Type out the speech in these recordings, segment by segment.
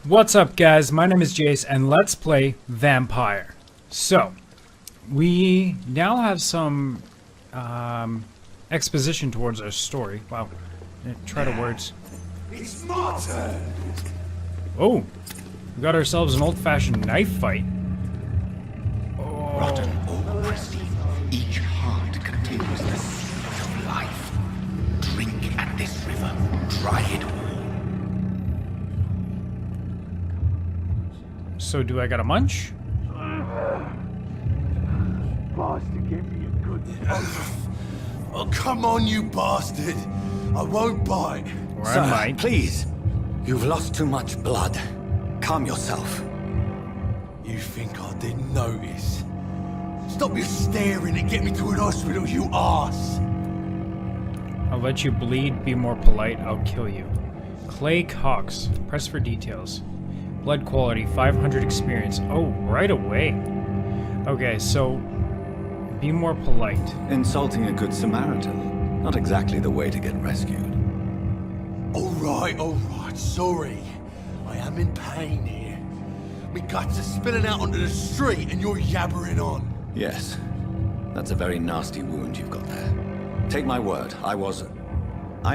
What's up, guys? My name is Jace, and let's play Vampyr. So, we now have some exposition towards our story. Wow. Try to words. It's my turn. Oh, we got ourselves an old-fashioned knife fight. Rotten or pristine, each heart contains the seed of life. Drink at this river, try it all. So, do I got a munch? Bastard, give me a good. Oh, come on, you bastard! I won't bite. Or Sir, I might. please. You've lost too much blood. Calm yourself. You think I didn't notice? Stop your staring and get me to an hospital, you arse! I'll let you bleed. Be more polite. I'll kill you. Clay Cox. Press for details. Blood quality, 500 experience. Oh, right away. Okay, so be more polite. Insulting a good Samaritan. Not exactly the way to get rescued. Alright, sorry. I am in pain here. My guts are spilling out onto the street and you're yabbering on. Yes. That's a very nasty wound you've got there. Take my word, I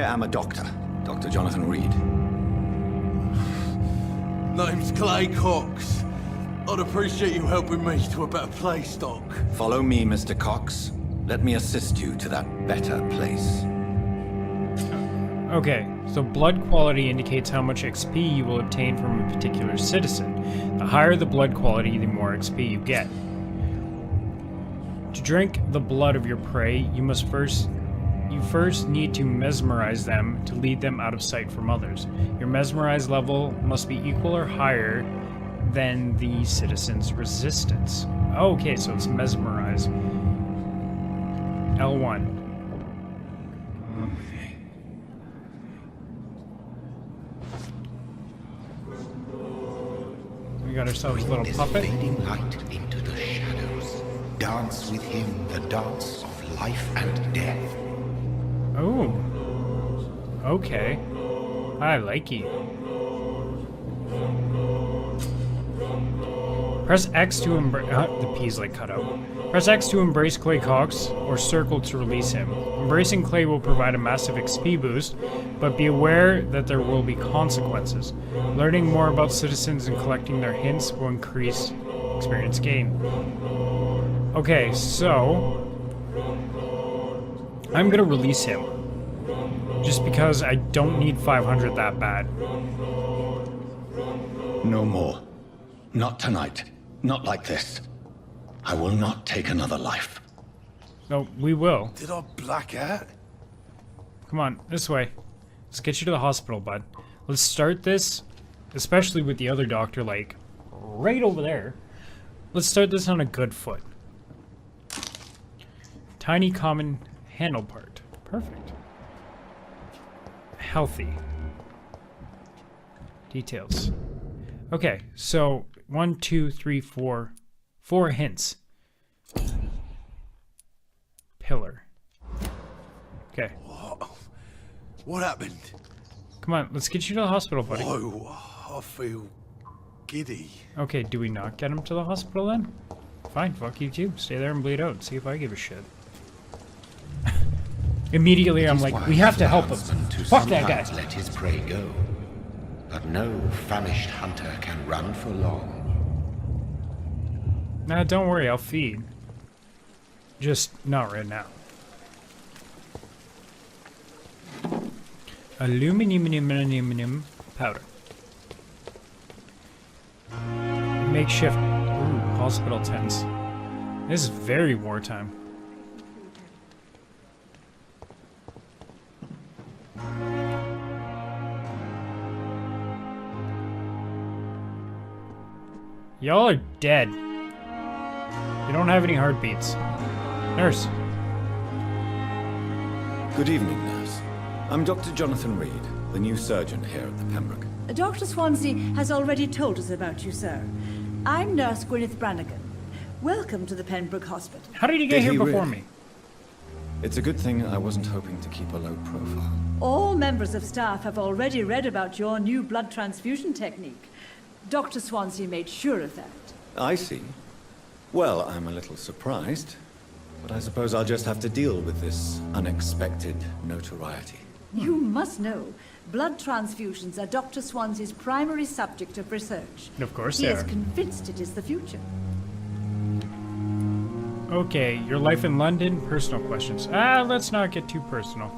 am a doctor. Dr. Jonathan Reed. Name's Clay Cox. I'd appreciate you helping me to a better place, Doc. Follow me, Mr. Cox. Let me assist you to that better place. Okay, so blood quality indicates how much XP you will obtain from a particular citizen. The higher the blood quality, the more XP you get. To drink the blood of your prey, you first need to mesmerize them to lead them out of sight from others. Your mesmerize level must be equal or higher than the citizen's resistance. Okay, so it's mesmerize. L1. We got ourselves a little This puppet. fading light into the shadows. Dance with him the dance of life and death. Oh. Okay. I like you. Press X to embrace. The P's like cut out. Press X to embrace Clay Cox, or circle to release him. Embracing Clay will provide a massive XP boost, but be aware that there will be consequences. Learning more about citizens and collecting their hints will increase experience gain. Okay, so I'm gonna release him. Just because I don't need 500 that bad. No more. Not tonight. Not like this. I will not take another life. No, we will. Did I black out? Come on, this way. Let's get you to the hospital, bud. Let's start this, especially with the other doctor, like, right over there. Let's start this on a good foot. Tiny common handle part. Perfect. Healthy. Details. Okay, so 1, 2, 3, 4. 4 hints. Pillar. Okay. What happened? Come on, let's get you to the hospital, buddy. Whoa, I feel giddy. Okay, do we not get him to the hospital then? Fine, fuck you too. Stay there and bleed out. See if I give a shit. Immediately I'm like, we have to help him. Fuck that guy. Let his prey go. But no famished hunter can run for long. Nah, don't worry, I'll feed. Just not right now. Aluminum powder. Makeshift hospital tents. This is very wartime. Y'all are dead. You don't have any heartbeats. Nurse. Good evening, nurse. I'm Dr. Jonathan Reed, the new surgeon here at the Pembroke. Dr. Swansea has already told us about you, sir. I'm Nurse Gwyneth Brannigan. Welcome to the Pembroke Hospital. How did you get Did he here before really? me? It's a good thing I wasn't hoping to keep a low profile. All members of staff have already read about your new blood transfusion technique. Dr. Swansea made sure of that. I see. Well, I'm a little surprised, but I suppose I'll just have to deal with this unexpected notoriety. You must know, blood transfusions are Dr. Swansea's primary subject of research. Of course He they is are. convinced it is the future. Okay, your life in London, personal questions. Let's not get too personal.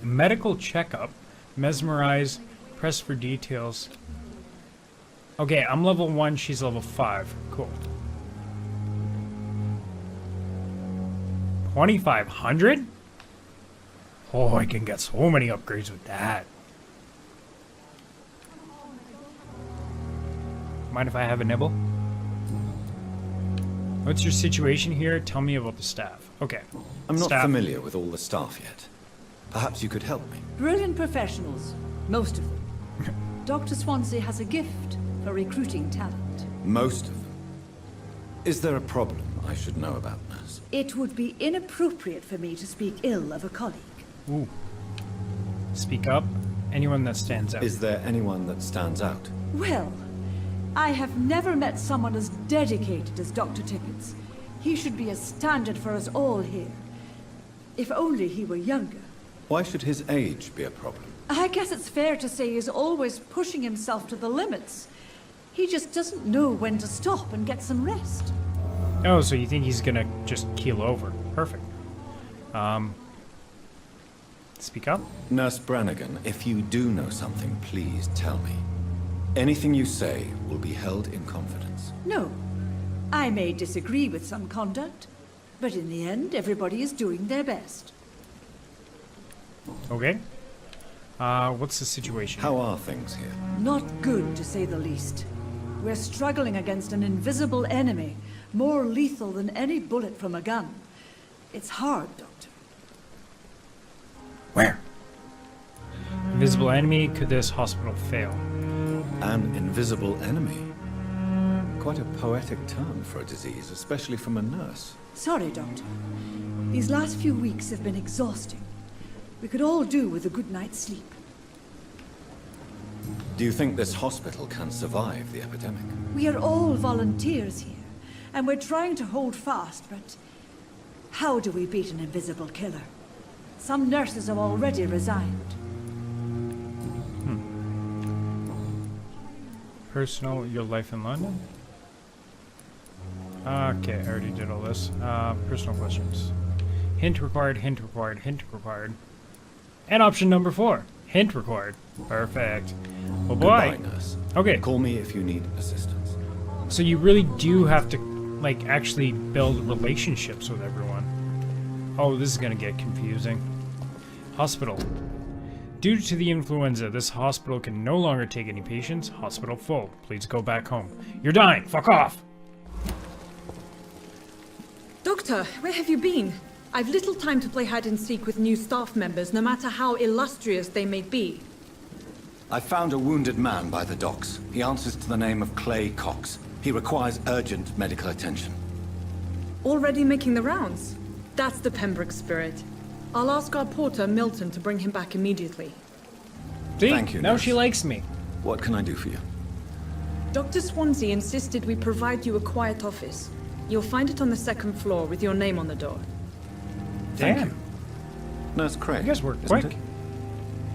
Medical checkup, mesmerize, press for details. Okay, I'm level 1, she's level 5. Cool. 2,500? Oh, I can get so many upgrades with that. Mind if I have a nibble? What's your situation here? Tell me about the staff. Okay. I'm not Staff. familiar with all the staff yet. Perhaps you could help me. Brilliant professionals, most of them. Dr. Swansea has a gift for recruiting talent. Most of them. Is there a problem I should know about, nurse? It would be inappropriate for me to speak ill of a colleague. Ooh. Speak up. Anyone that stands out. Is there anyone that stands out? Well, I have never met someone as dedicated as Dr. Tippets. He should be a standard for us all here. If only he were younger. Why should his age be a problem? I guess it's fair to say he's always pushing himself to the limits. He just doesn't know when to stop and get some rest. Oh, so you think he's gonna just keel over. Perfect. Speak up. Nurse Brannigan, if you do know something, please tell me. Anything you say will be held in confidence. No, I may disagree with some conduct, but in the end, everybody is doing their best. Okay. What's the situation? How are things here? Not good, to say the least. We're struggling against an invisible enemy, more lethal than any bullet from a gun. It's hard, Doctor. Where? Invisible enemy, could this hospital fail? An invisible enemy. Quite a poetic term for a disease, especially from a nurse. Sorry, Doctor. These last few weeks have been exhausting. We could all do with a good night's sleep. Do you think this hospital can survive the epidemic? We are all volunteers here, and we're trying to hold fast, but how do we beat an invisible killer? Some nurses have already resigned. Personal, your life in London? Okay, I already did all this. Personal questions. Hint required, hint required, hint required. And option number 4. Hint required. Perfect. Oh boy. Goodbye, nurse. Okay, Call me if you need assistance. so you really do have to, like, actually build relationships with everyone. Oh, this is gonna get confusing. Hospital. Due to the influenza, this hospital can no longer take any patients. Hospital full. Please go back home. You're dying. Fuck off. Doctor, where have you been? I've little time to play hide and seek with new staff members, no matter how illustrious they may be. I found a wounded man by the docks. He answers to the name of Clay Cox. He requires urgent medical attention. Already making the rounds? That's the Pembroke spirit. I'll ask our porter, Milton, to bring him back immediately. See? Thank you, Now nurse. she likes me. What can I do for you? Dr. Swansea insisted we provide you a quiet office. You'll find it on the 2nd floor with your name on the door. Thank Damn. you. Nurse Craig. You guys work isn't quick. it?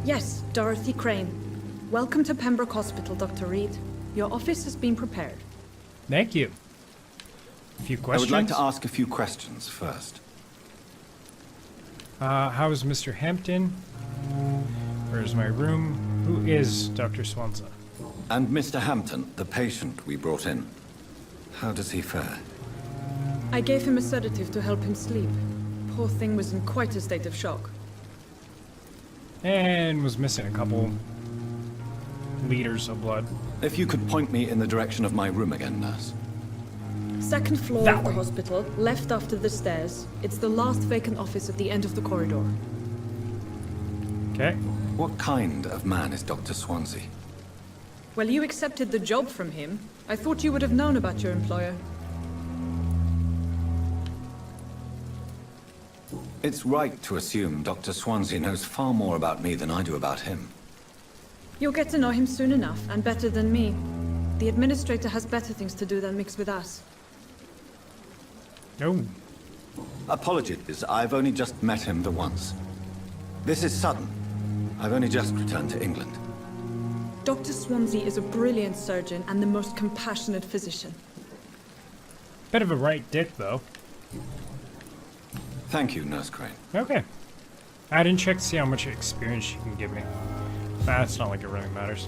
Yes, Dorothy Crane. Welcome to Pembroke Hospital, Dr. Reed. Your office has been prepared. Thank you. A few I questions. would like to ask a few questions first. How's Mr. Hampton? Where's my room? Who is Dr. Swansea? And Mr. Hampton, the patient we brought in. How does he fare? I gave him a sedative to help him sleep. Poor thing was in quite a state of shock. And was missing a couple liters of blood. If you could point me in the direction of my room again, nurse. 2nd floor That of the way. hospital, left after the stairs. It's the last vacant office at the end of the corridor. Okay. What kind of man is Dr. Swansea? Well, you accepted the job from him. I thought you would have known about your employer. It's right to assume Dr. Swansea knows far more about me than I do about him. You'll get to know him soon enough, and better than me. The administrator has better things to do than mix with us. Oh. Apologies, I've only just met him the once. This is sudden. I've only just returned to England. Dr. Swansea is a brilliant surgeon and the most compassionate physician. Bit of a right dick, though. Thank you, Nurse Crane. Okay. I didn't check to see how much experience she can give me. Nah, it's not like it really matters.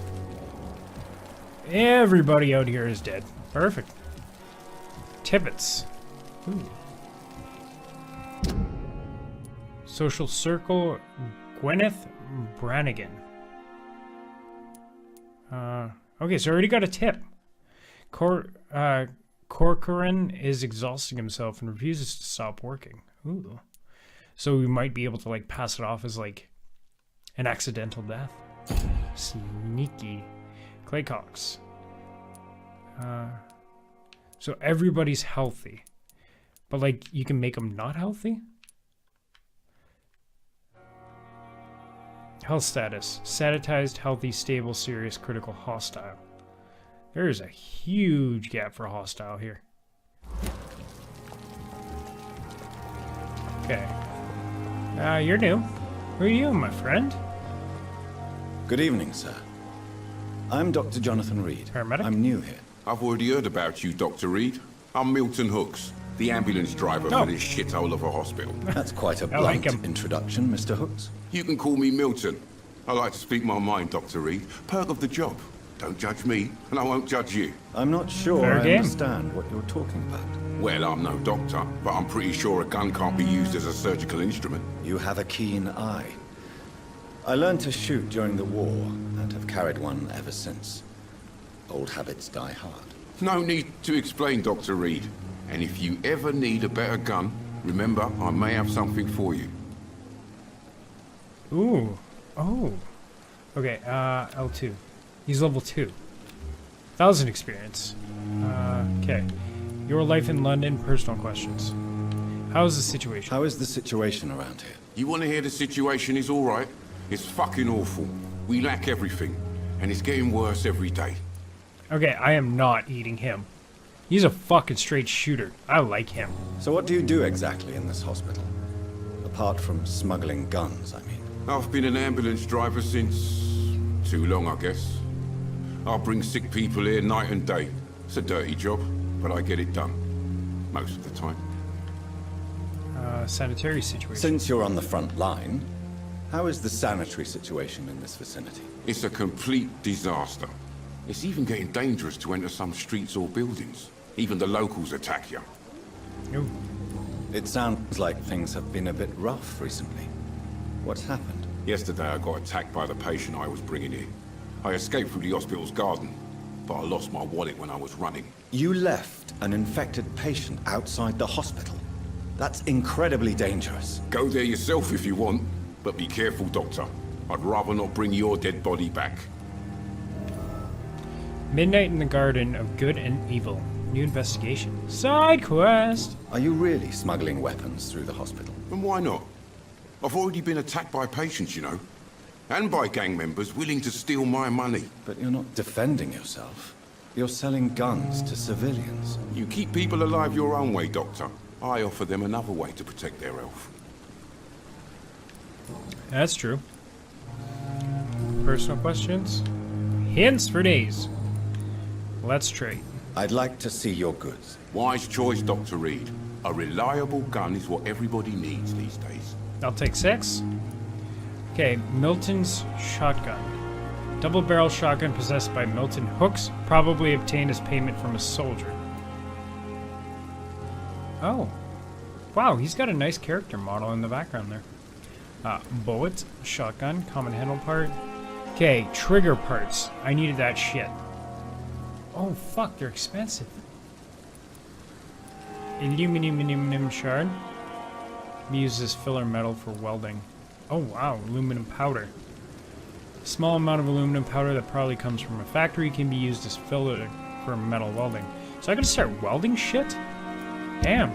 Everybody out here is dead. Perfect. Tibbets. Ooh. Social circle, Gwyneth Brannigan. Okay, so I already got a tip. Corcoran is exhausting himself and refuses to stop working. Ooh. So we might be able to, like, pass it off as, like, an accidental death. Sneaky. Claycox. So everybody's healthy. But, like, you can make them not healthy? Health status. Sanitized, healthy, stable, serious, critical, hostile. There is a huge gap for hostile here. Okay. You're new. Who are you, my friend? Good evening, sir. I'm Dr. Jonathan Reed. Paramedic? I'm new here. I've already heard about you, Dr. Reed. I'm Milton Hooks, the ambulance driver for this shithole of a hospital. That's quite a I like blunt him. introduction, Mr. Hooks. You can call me Milton. I like to speak my mind, Dr. Reed. Perk of the job. Don't judge me, and I won't judge you. I'm not sure Fair I game. understand what you're talking about. Well, I'm no doctor, but I'm pretty sure a gun can't be used as a surgical instrument. You have a keen eye. I learned to shoot during the war, and have carried one ever since. Old habits die hard. No need to explain, Dr. Reed. And if you ever need a better gun, remember, I may have something for you. Ooh. Oh. Okay, L2. He's level 2. 1,000 experience. Okay. Your life in London, personal questions. How's the situation? How is the situation around here? You want to hear the situation is all right? It's fucking awful. We lack everything, and it's getting worse every day. Okay, I am not eating him. He's a fucking straight shooter. I like him. So what do you do exactly in this hospital? Apart from smuggling guns, I mean. I've been an ambulance driver since... too long, I guess. I bring sick people here night and day. It's a dirty job, but I get it done. Most of the time. Sanitary situation. Since you're on the front line, how is the sanitary situation in this vicinity? It's a complete disaster. It's even getting dangerous to enter some streets or buildings. Even the locals attack you. Ooh. It sounds like things have been a bit rough recently. What's happened? Yesterday I got attacked by the patient I was bringing in. I escaped through the hospital's garden, but I lost my wallet when I was running. You left an infected patient outside the hospital. That's incredibly dangerous. Go there yourself if you want, but be careful, Doctor. I'd rather not bring your dead body back. Midnight in the Garden of Good and Evil. New investigation. Side quest! Are you really smuggling weapons through the hospital? And why not? I've already been attacked by patients, you know. And by gang members willing to steal my money. But you're not defending yourself. You're selling guns to civilians. You keep people alive your own way, Doctor. I offer them another way to protect their health. That's true. Personal questions? Hints for days. Let's trade. I'd like to see your goods. Wise choice, Dr. Reed. A reliable gun is what everybody needs these days. I'll take 6. Okay, Milton's shotgun. Double-barrel shotgun possessed by Milton Hooks, probably obtained as payment from a soldier. Oh. Wow, he's got a nice character model in the background there. Bullet, shotgun, common handle part. Okay, trigger parts. I needed that shit. Oh, fuck, they're expensive. Aluminum shard. We use this filler metal for welding. Oh, wow, aluminum powder. A small amount of aluminum powder that probably comes from a factory can be used as filler for metal welding. So I gotta start welding shit? Damn.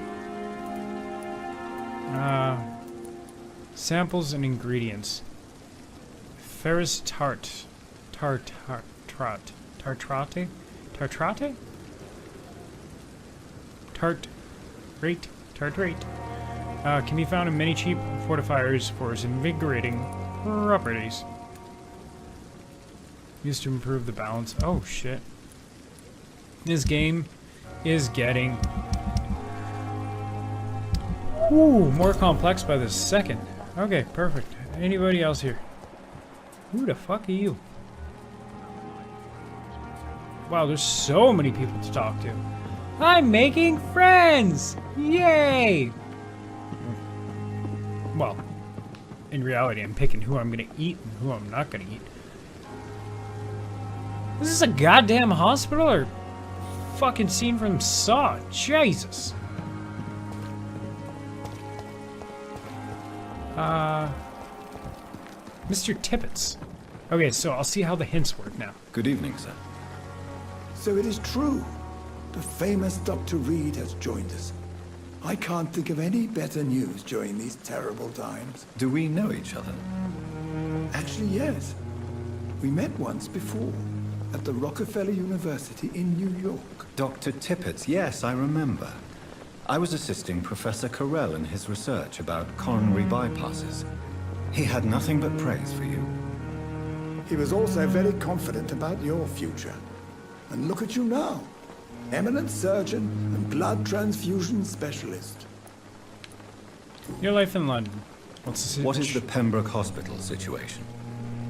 Samples and ingredients. Ferrous Tartrate? Tartrate. Can be found in many cheap fortifiers for its invigorating properties. Used to improve the balance. Oh shit. This game is getting more complex by the second. Okay, perfect. Anybody else here? Who the fuck are you? Wow, there's so many people to talk to. I'm making friends! Yay! Well, in reality, I'm picking who I'm gonna eat and who I'm not gonna eat. Is this a goddamn hospital or fucking scene from Saw? Jesus. Mr. Tippets. Okay, so I'll see how the hints work now. Good evening, sir. So it is true. The famous Dr. Reed has joined us. I can't think of any better news during these terrible times. Do we know each other? Actually, yes. We met once before, at the Rockefeller University in New York. Dr. Tippets, yes, I remember. I was assisting Professor Carell in his research about coronary bypasses. He had nothing but praise for you. He was also very confident about your future. And look at you now. Eminent surgeon and blood transfusion specialist. Your life in London. What is the Pembroke Hospital situation?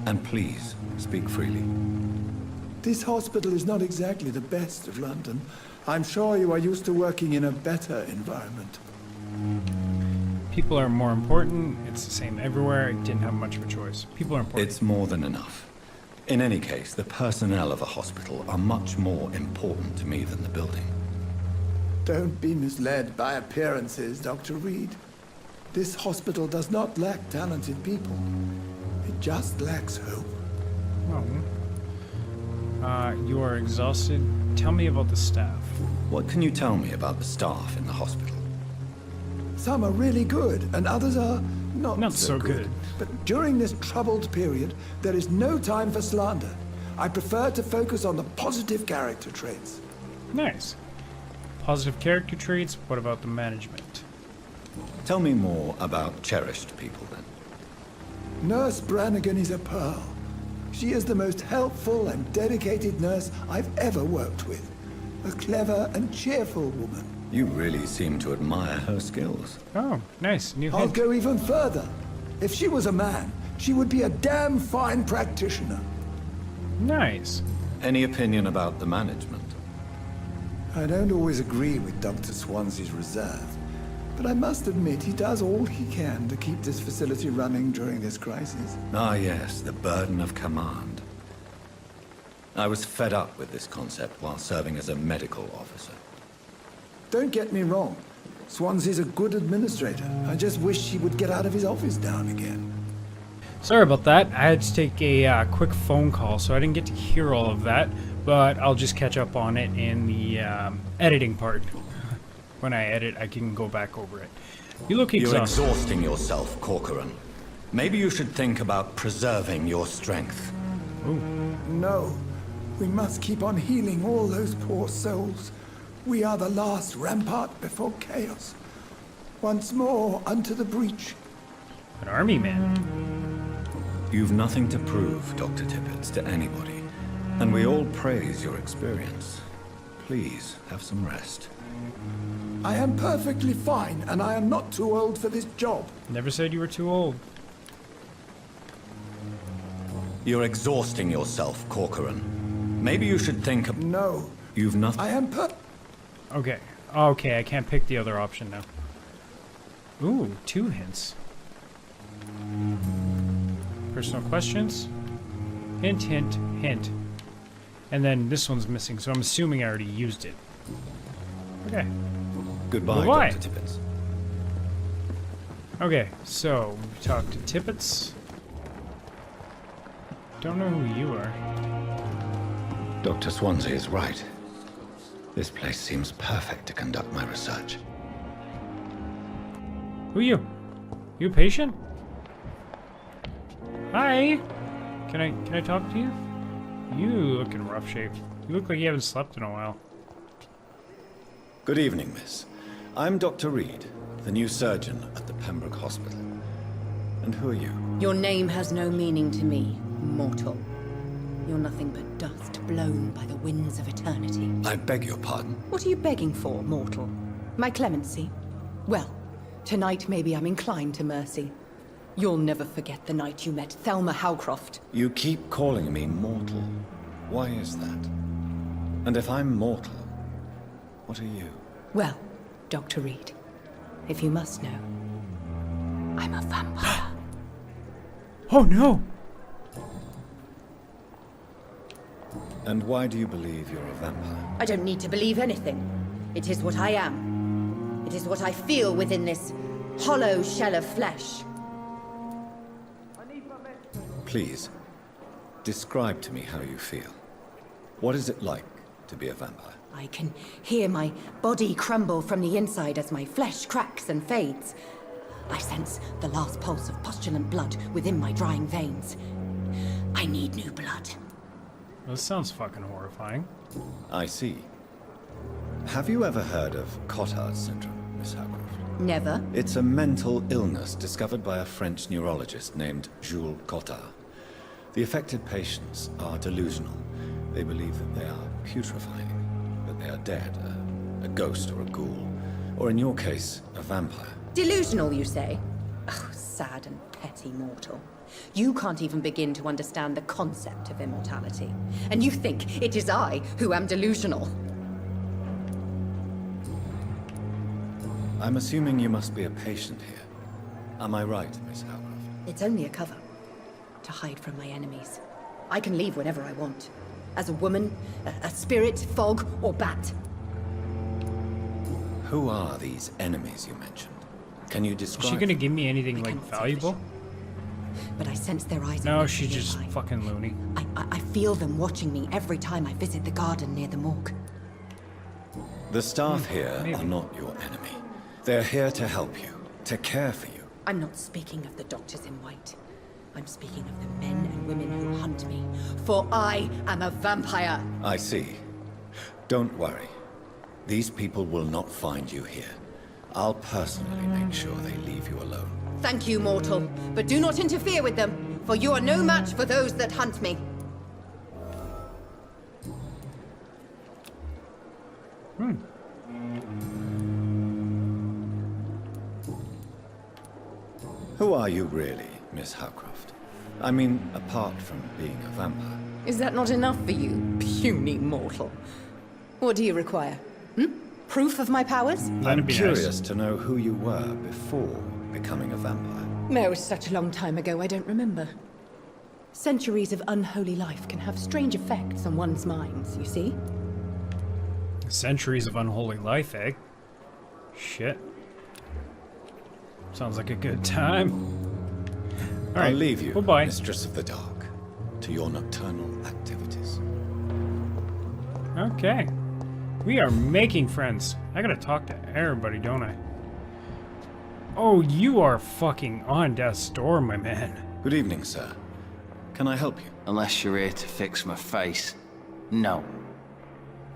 And please, speak freely. This hospital is not exactly the best of London. I'm sure you are used to working in a better environment. People are more important. It's the same everywhere. I didn't have much of a choice. People are important. It's more than enough. In any case, the personnel of a hospital are much more important to me than the building. Don't be misled by appearances, Dr. Reed. This hospital does not lack talented people. It just lacks hope. You are exhausted. Tell me about the staff. What can you tell me about the staff in the hospital? Some are really good, and others are not so good. But during this troubled period, there is no time for slander. I prefer to focus on the positive character traits. Nice. Positive character traits. What about the management? Tell me more about cherished people, then. Nurse Brannigan is a pearl. She is the most helpful and dedicated nurse I've ever worked with. A clever and cheerful woman. You really seem to admire her skills. Oh, nice. New I'll hint. go even further. If she was a man, she would be a damn fine practitioner. Nice. Any opinion about the management? I don't always agree with Dr. Swansea's reserve, but I must admit he does all he can to keep this facility running during this crisis. Ah, yes, the burden of command. I was fed up with this concept while serving as a medical officer. Don't get me wrong. Swansea's a good administrator. I just wish he would get out of his office now and again. Sorry about that. I had to take a quick phone call, so I didn't get to hear all of that, but I'll just catch up on it in the editing part. When I edit, I can go back over it. You look exhausted. You're exhausting yourself, Corcoran. Maybe you should think about preserving your strength. Ooh. No. We must keep on healing all those poor souls. We are the last rampart before chaos. Once more, unto the breach. An army man. You've nothing to prove, Dr. Tippets, to anybody. And we all praise your experience. Please, have some rest. I am perfectly fine, and I am not too old for this job. Never said you were too old. You're exhausting yourself, Corcoran. Maybe you should think of... No. You've nothing... I am Okay. Okay, I can't pick the other option now. Ooh, 2 hints. Personal questions. Hint, hint, hint. And then this one's missing, so I'm assuming I already used it. Okay. Goodbye, Goodbye. Dr. Tippets. Okay, so we've talked to Tippets. Don't know who you are. Dr. Swansea is right. This place seems perfect to conduct my research. Who are you? You a patient? Hi. Can I talk to you? You look in rough shape. You look like you haven't slept in a while. Good evening, miss. I'm Dr. Reed, the new surgeon at the Pembroke Hospital. And who are you? Your name has no meaning to me, mortal. You're nothing but dust blown by the winds of eternity. I beg your pardon? What are you begging for, mortal? My clemency? Well, tonight maybe I'm inclined to mercy. You'll never forget the night you met Thelma Howcroft. You keep calling me mortal. Why is that? And if I'm mortal, what are you? Well, Dr. Reed, if you must know, I'm a vampire. Oh no! And why do you believe you're a vampire? I don't need to believe anything. It is what I am. It is what I feel within this hollow shell of flesh. Please, describe to me how you feel. What is it like to be a vampire? I can hear my body crumble from the inside as my flesh cracks and fades. I sense the last pulse of postulant blood within my drying veins. I need new blood. This sounds fucking horrifying. I see. Have you ever heard of Cotard's syndrome, Miss Howcroft? Never. It's a mental illness discovered by a French neurologist named Jules Cotard. The affected patients are delusional. They believe that they are putrefying, that they are dead, a ghost or a ghoul, or in your case, a vampire. Delusional, you say? Oh, sad and petty mortal. You can't even begin to understand the concept of immortality. And you think it is I who am delusional. I'm assuming you must be a patient here. Am I right, Miss Howcroft? It's only a cover. To hide from my enemies. I can leave whenever I want. As a woman, a spirit, fog, or bat. Who are these enemies you mentioned? Can you Is describe she gonna give me anything I like cannot say for valuable? sure. But I sense their eyes. No, are she's watching me just alive. fucking loony. I feel them watching me every time I visit the garden near the morgue. The staff here maybe. are not your enemy. They're here to help you, to care for you. I'm not speaking of the doctors in white. I'm speaking of the men and women who hunt me. For I am a vampire. I see. Don't worry. These people will not find you here. I'll personally make sure they leave you alone. Thank you, mortal. But do not interfere with them, for you are no match for those that hunt me. Who are you really, Miss Howcroft? I mean, apart from being a vampire. Is that not enough for you, puny mortal? What do you require? Proof of my powers? I'm be curious nice. to know who you were before becoming a vampire. No, it's such a long time ago, I don't remember. Centuries of unholy life can have strange effects on one's minds, you see? Centuries of unholy life, eh? Shit. Sounds like a good time. All right, I'll leave you, Bye-bye. Mistress of the Dark, to your nocturnal activities. Okay. We are making friends. I gotta talk to everybody, don't I? Oh, you are fucking on death's door, my man. Good evening, sir. Can I help you? Unless you're here to fix my face. No.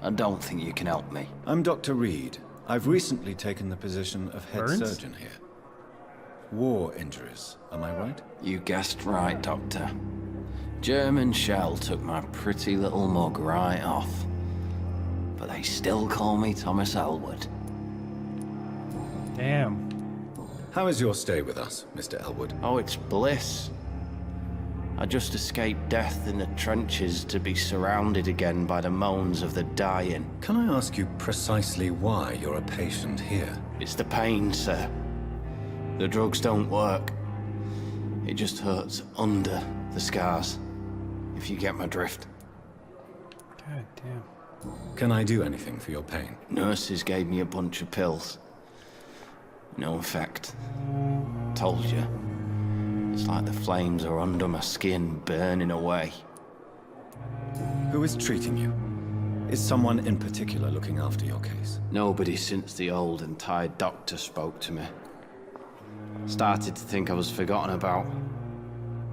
I don't think you can help me. I'm Dr. Reed. I've recently taken the position of head Burns? surgeon here. War injuries, am I right? You guessed right, Doctor. German shell took my pretty little mug right off. But they still call me Thomas Elwood. Damn. How is your stay with us, Mr. Elwood? Oh, it's bliss. I just escaped death in the trenches to be surrounded again by the moans of the dying. Can I ask you precisely why you're a patient here? It's the pain, sir. The drugs don't work. It just hurts under the scars, if you get my drift. God damn. Can I do anything for your pain? Nurses gave me a bunch of pills. No effect. Told you. It's like the flames are under my skin, burning away. Who is treating you? Is someone in particular looking after your case? Nobody since the old and tired doctor spoke to me. Started to think I was forgotten about.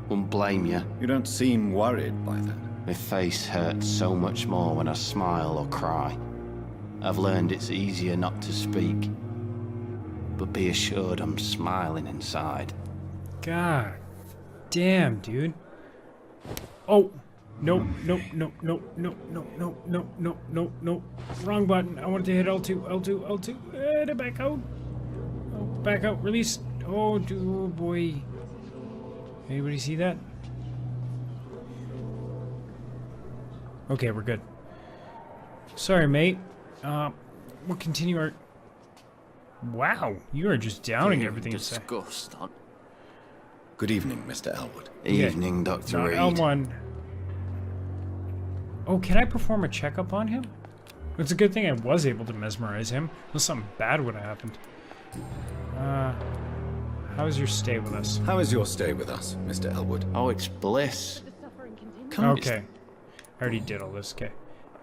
Wouldn't blame you. You don't seem worried by that. My face hurts so much more when I smile or cry. I've learned it's easier not to speak. But be assured I'm smiling inside. God damn, dude. Oh, nope, nope, nope, nope, nope, nope, nope, nope, nope, nope, nope. Wrong button. I wanted to hit L2, L2, L2. To back out. Oh, back out. Release. Oh, oh boy. Anybody see that? Okay, we're good. Sorry, mate. We'll continue our... Wow, you are just downing everything. Disgust. Good evening, Mr. Elwood. Evening, Dr. Reed. L1. Oh, can I perform a checkup on him? It's a good thing I was able to mesmerize him. Unless something bad would have happened. How was your stay with us? How is your stay with us, Mr. Elwood? Oh, it's bliss. Okay. I already did all this. Okay.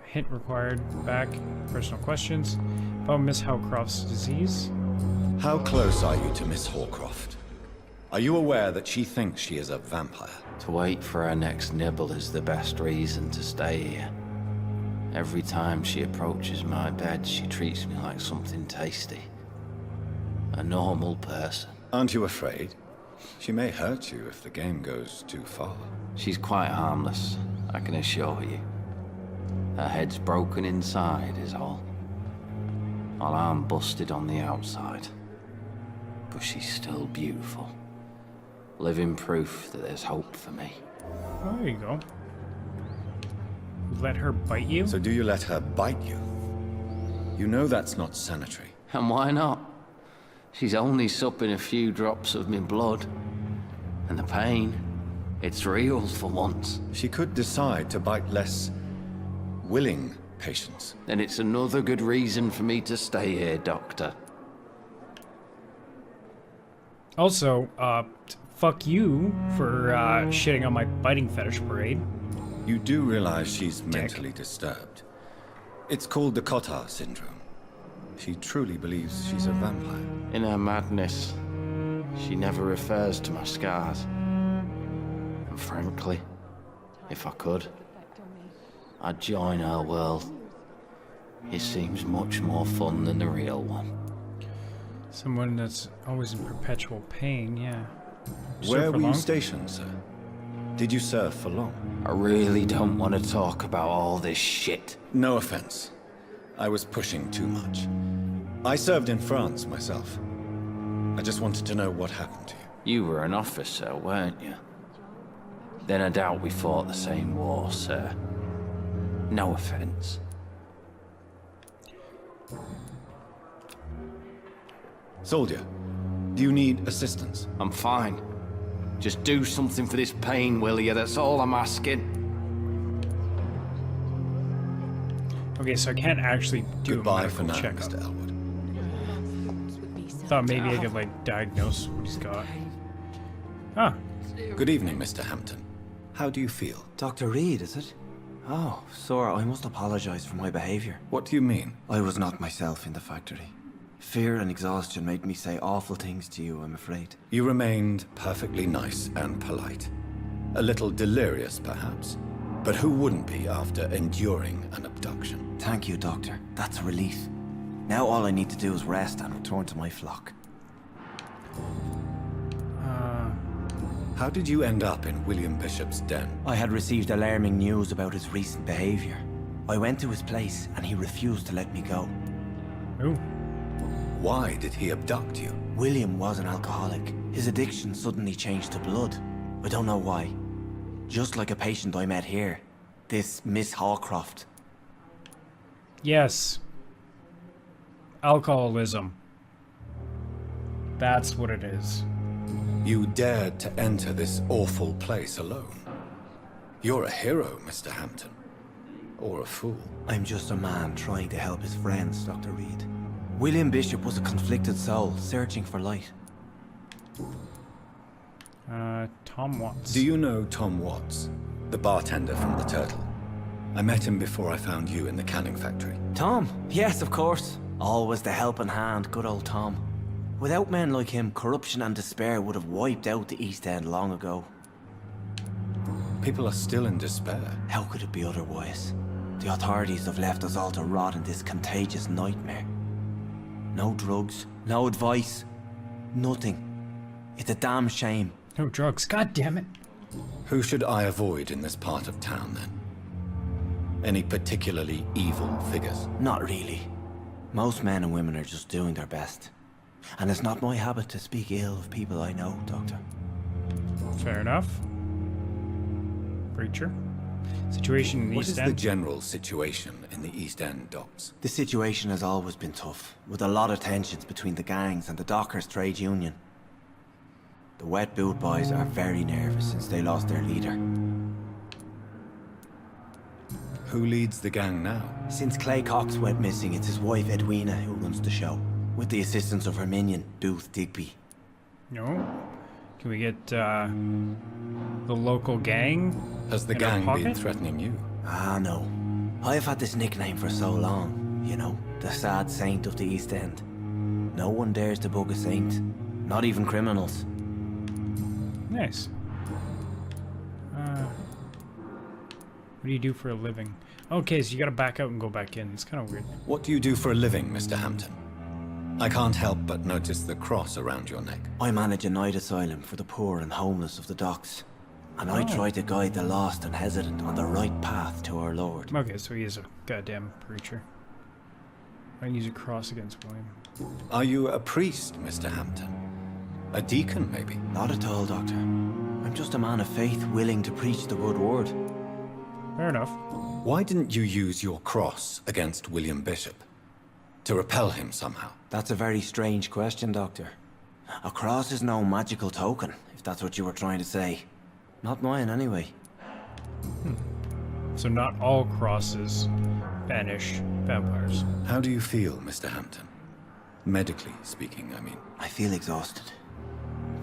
Hint required. Back. Personal questions. About Miss Howcroft's disease. How close are you to Miss Hawcroft? Are you aware that she thinks she is a vampire? To wait for her next nibble is the best reason to stay here. Every time she approaches my bed, she treats me like something tasty. A normal person. Aren't you afraid? She may hurt you if the game goes too far. She's quite harmless, I can assure you. Her head's broken inside is all. While I'm busted on the outside. But she's still beautiful. Living proof that there's hope for me. Oh, there you go. Let her bite you? So do you let her bite you? You know that's not sanitary. And why not? She's only supping a few drops of me blood. And the pain, it's real for once. She could decide to bite less willing patients. Then it's another good reason for me to stay here, Doctor. Also, fuck you for shitting on my biting fetish parade. You do realize she's mentally disturbed. It's called the Cotard syndrome. She truly believes she's a vampire. In her madness, she never refers to my scars. And frankly, if I could, I'd join her world. It seems much more fun than the real one. Someone that's always in perpetual pain, yeah. Where were you stationed, sir? Did you serve for long? I really don't want to talk about all this shit. No offense. I was pushing too much. I served in France myself. I just wanted to know what happened to you. You were an officer, weren't you? Then I doubt we fought the same war, sir. No offense. Soldier, do you need assistance? I'm fine. Just do something for this pain, will you? That's all I'm asking. Okay, so I can't actually do Goodbye a for medical now, checkup. Mr. Elwood. Thought maybe I could, like, diagnose what he's got. Ah. Good evening, Mr. Hampton. How do you feel? Dr. Reed, is it? Oh, sir, I must apologize for my behavior. What do you mean? I was not myself in the factory. Fear and exhaustion made me say awful things to you, I'm afraid. You remained perfectly nice and polite. A little delirious, perhaps. But who wouldn't be after enduring an abduction? Thank you, Doctor. That's a relief. Now all I need to do is rest and return to my flock. How did you end up in William Bishop's den? I had received alarming news about his recent behavior. I went to his place and he refused to let me go. Ooh. Why did he abduct you? William was an alcoholic. His addiction suddenly changed to blood. I don't know why. Just like a patient I met here. This Miss Hawcroft. Yes. Alcoholism. That's what it is. You dared to enter this awful place alone. You're a hero, Mr. Hampton. Or a fool. I'm just a man trying to help his friends, Dr. Reed. William Bishop was a conflicted soul, searching for light. Tom Watts. Do you know Tom Watts? The bartender from the Turtle. I met him before I found you in the canning factory. Tom? Yes, of course. Always the helping hand, good old Tom. Without men like him, corruption and despair would have wiped out the East End long ago. People are still in despair. How could it be otherwise? The authorities have left us all to rot in this contagious nightmare. No drugs, no advice, nothing. It's a damn shame. No drugs, god damn it. Who should I avoid in this part of town, then? Any particularly evil figures? Not really. Most men and women are just doing their best. And it's not my habit to speak ill of people I know, Doctor. Fair enough. Preacher. Situation in the East End. What is the general situation in the East End, Docs? The situation has always been tough, with a lot of tensions between the gangs and the Dockers trade union. The Wet Boot Boys are very nervous since they lost their leader. Who leads the gang now? Since Clay Cox went missing, it's his wife Edwina who runs the show, with the assistance of her minion, Booth Digby. No? Can we get the local gang? Has the gang been threatening you? Ah, no. I've had this nickname for so long, you know, the sad saint of the East End. No one dares to bug a saint, not even criminals. Nice. What do you do for a living? Okay, so you gotta back out and go back in. It's kind of weird. What do you do for a living, Mr. Hampton? I can't help but notice the cross around your neck. I manage a night asylum for the poor and homeless of the docks. And I try to guide the lost and hesitant on the right path to our Lord. Okay, so he is a goddamn preacher. I use a cross against William. Are you a priest, Mr. Hampton? A deacon, maybe? Not at all, Doctor. I'm just a man of faith willing to preach the good word. Fair enough. Why didn't you use your cross against William Bishop? To repel him somehow? That's a very strange question, Doctor. A cross is no magical token, if that's what you were trying to say. Not mine, anyway. So not all crosses banish vampires. How do you feel, Mr. Hampton? Medically speaking, I mean. I feel exhausted.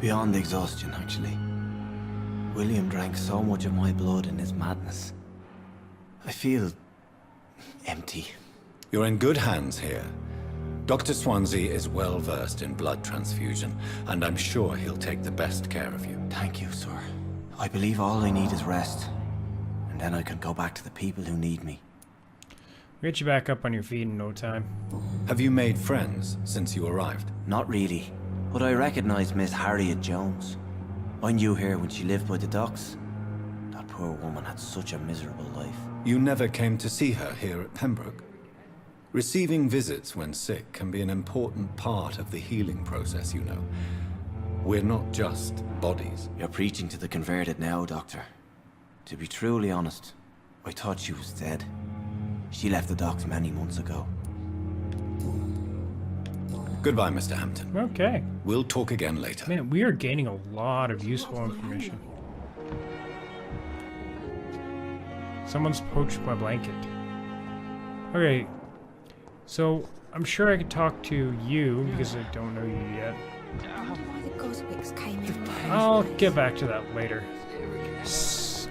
Beyond exhaustion, actually. William drank so much of my blood in his madness. I feel empty. You're in good hands here. Dr. Swansea is well versed in blood transfusion, and I'm sure he'll take the best care of you. Thank you, sir. I believe all I need is rest, and then I can go back to the people who need me. We'll get you back up on your feet in no time. Have you made friends since you arrived? Not really, but I recognize Miss Harriet Jones. I knew her when she lived by the docks. That poor woman had such a miserable life. You never came to see her here at Pembroke? Receiving visits when sick can be an important part of the healing process, you know. We're not just bodies. You're preaching to the converted now, Doctor. To be truly honest, I thought she was dead. She left the docks many months ago. Goodbye, Mr. Hampton. Okay. We'll talk again later. Man, we are gaining a lot of useful information. Someone's poached my blanket. Okay. So, I'm sure I could talk to you, because I don't know you yet. I'll get back to that later.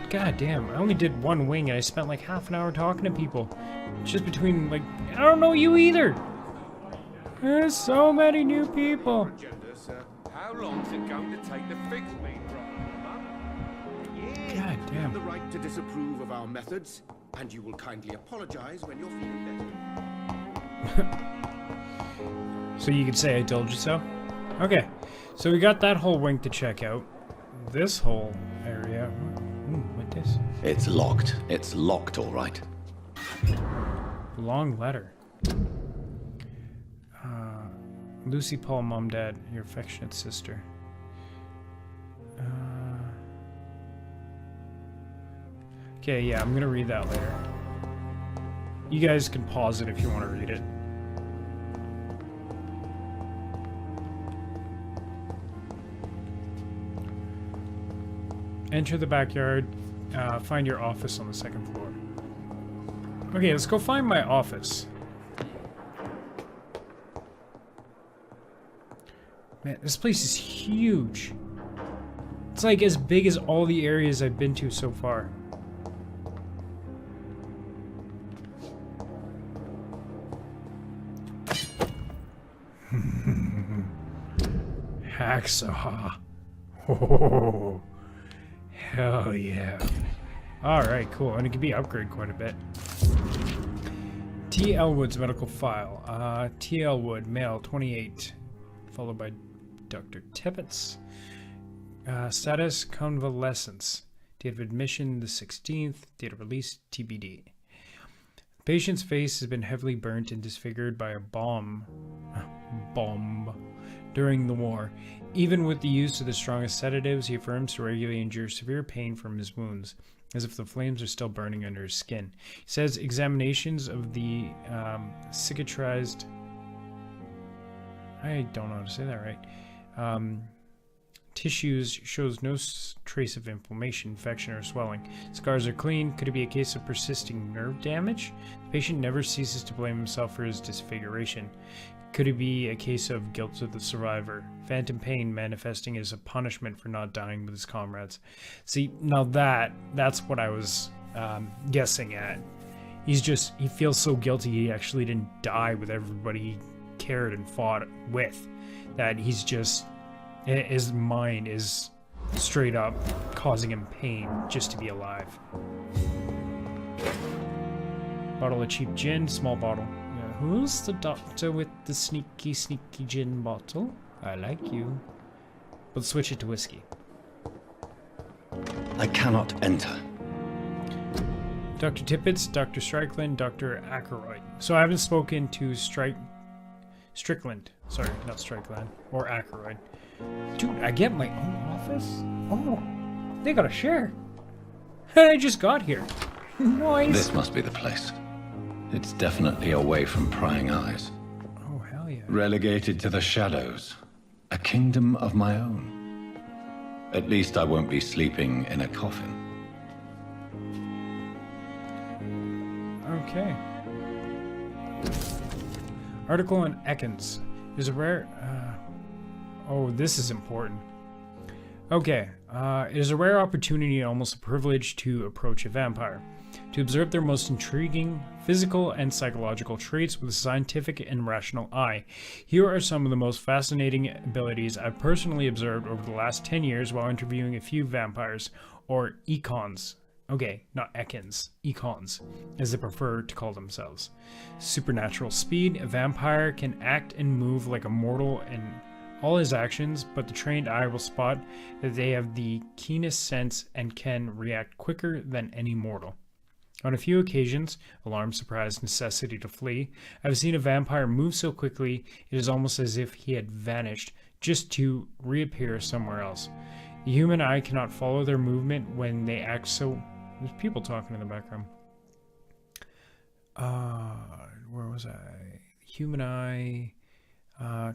God damn, I only did one wing and I spent like half an hour talking to people. Just between, like, I don't know you either. There's so many new people. How long's it going to take to fix me, God damn. You have the right to disapprove of our methods, and you will kindly apologize when you're feeling better. So you could say I told you so? Okay, so we got that whole wing to check out. This whole area. What this? It's locked. It's locked, all right. Long letter. Lucy, Paul, Mom, Dad, your affectionate sister. Okay, yeah, I'm gonna read that later. You guys can pause it if you want to read it. Enter the backyard. Find your office on the second floor. Okay, let's go find my office. Man, this place is huge. It's like as big as all the areas I've been to so far. Hacksaw. Oh, hell yeah. Alright, cool. And it can be upgraded quite a bit. T. Elwood's medical file. T. Elwood, male, 28. Followed by Dr. Tippett. Status, convalescence. Date of admission, the 16th. Date of release, TBD. The patient's face has been heavily burnt and disfigured by a bomb during the war. Even with the use of the strongest sedatives, he affirms to regularly endure severe pain from his wounds, as if the flames are still burning under his skin. He says examinations of the cicatrized... I don't know how to say that right. Tissues shows no trace of inflammation, infection, or swelling. Scars are clean. Could it be a case of persisting nerve damage? The patient never ceases to blame himself for his disfiguration. Could it be a case of guilt of the survivor? Phantom pain manifesting as a punishment for not dying with his comrades. See, now that's what I was guessing at. He feels so guilty he actually didn't die with everybody he cared and fought with. That he's just... his mind is straight up causing him pain just to be alive. Bottle of cheap gin, small bottle. Who's the doctor with the sneaky gin bottle? I like you. But switch it to whiskey. I cannot enter. Dr. Tippett, Dr. Strickland, Dr. Ackroyd. So I haven't spoken to Strickland. Sorry, not Strickland. Or Ackroyd. Dude, I get my own office? Oh, they got a share. And I just got here. Nice. This must be the place. It's definitely away from prying eyes. Oh, hell yeah. Relegated to the shadows. A kingdom of my own. At least I won't be sleeping in a coffin. Okay. Article on Ekans. There's a rare... oh, this is important. Okay. It is a rare opportunity and almost a privilege to approach a vampire. To observe their most intriguing physical and psychological traits with a scientific and rational eye. Here are some of the most fascinating abilities I've personally observed over the last 10 years while interviewing a few vampires, or econs. Okay, not Ekans, econs, as they prefer to call themselves. Supernatural speed. A vampire can act and move like a mortal in all his actions, but the trained eye will spot that they have the keenest sense and can react quicker than any mortal. On a few occasions, alarm, surprise, necessity to flee, I've seen a vampire move so quickly it is almost as if he had vanished, just to reappear somewhere else. The human eye cannot follow their movement when they act so... There's people talking in the background. Where was I? Human eye...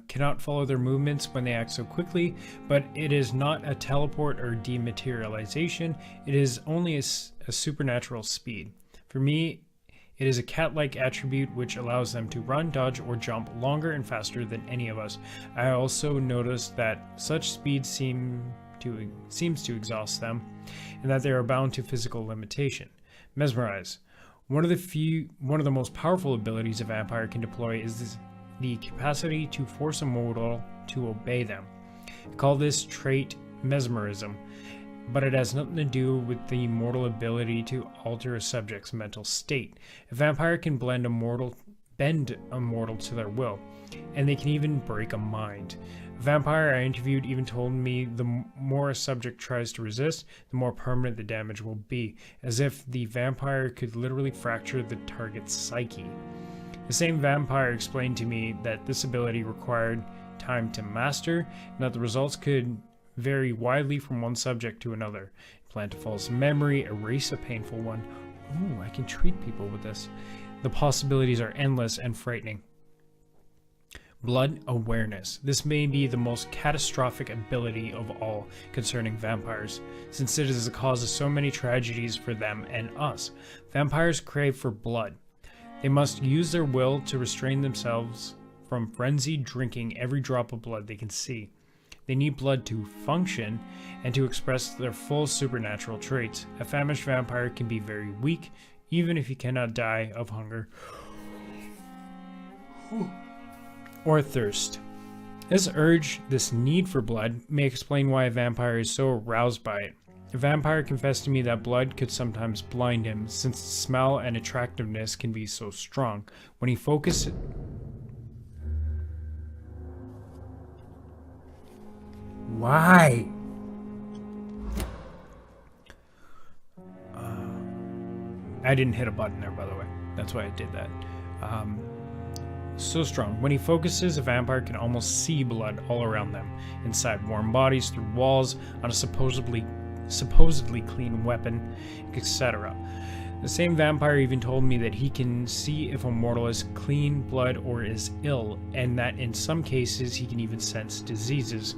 cannot follow their movements when they act so quickly, but it is not a teleport or dematerialization. It is only a supernatural speed. For me, it is a cat-like attribute which allows them to run, dodge, or jump longer and faster than any of us. I also noticed that such speed seems to exhaust them, and that they are bound to physical limitation. Mesmerize. One of the most powerful abilities a vampire can deploy is the capacity to force a mortal to obey them. I call this trait mesmerism, but it has nothing to do with the mortal ability to alter a subject's mental state. A vampire can bend a mortal to their will, and they can even break a mind. A vampire I interviewed even told me the more a subject tries to resist, the more permanent the damage will be, as if the vampire could literally fracture the target's psyche. The same vampire explained to me that this ability required time to master, and that the results could vary widely from one subject to another. Plant a false memory, erase a painful one. Ooh, I can treat people with this. The possibilities are endless and frightening. Blood awareness. This may be the most catastrophic ability of all concerning vampires, since it is the cause of so many tragedies for them and us. Vampires crave for blood. They must use their will to restrain themselves from frenzied drinking every drop of blood they can see. They need blood to function and to express their full supernatural traits. A famished vampire can be very weak, even if he cannot die of hunger or thirst. This urge, this need for blood, may explain why a vampire is so aroused by it. A vampire confessed to me that blood could sometimes blind him, since the smell and attractiveness can be so strong. When he focuses... Why? I didn't hit a button there, by the way. That's why I did that. So strong. When he focuses, a vampire can almost see blood all around them, inside warm bodies, through walls, on a supposedly clean weapon, etc. The same vampire even told me that he can see if a mortal is clean blood or is ill, and that in some cases he can even sense diseases,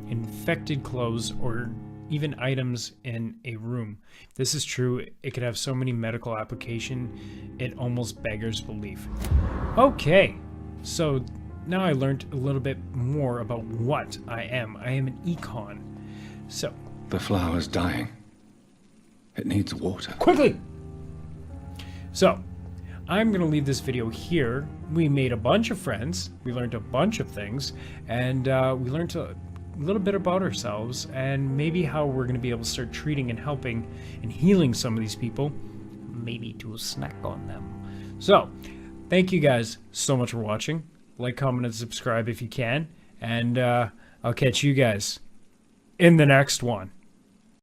infected clothes, or even items in a room. If this is true, it could have so many medical application, it almost beggars belief. Okay, so now I learned a little bit more about what I am. I am an econ. So... The flower's dying. It needs water. Quickly! So, I'm going to leave this video here. We made a bunch of friends, we learned a bunch of things, and we learned a little bit about ourselves, and maybe how we're going to be able to start treating and helping and healing some of these people. Maybe to snack on them. So, thank you guys so much for watching. Like, comment, and subscribe if you can, and I'll catch you guys in the next one.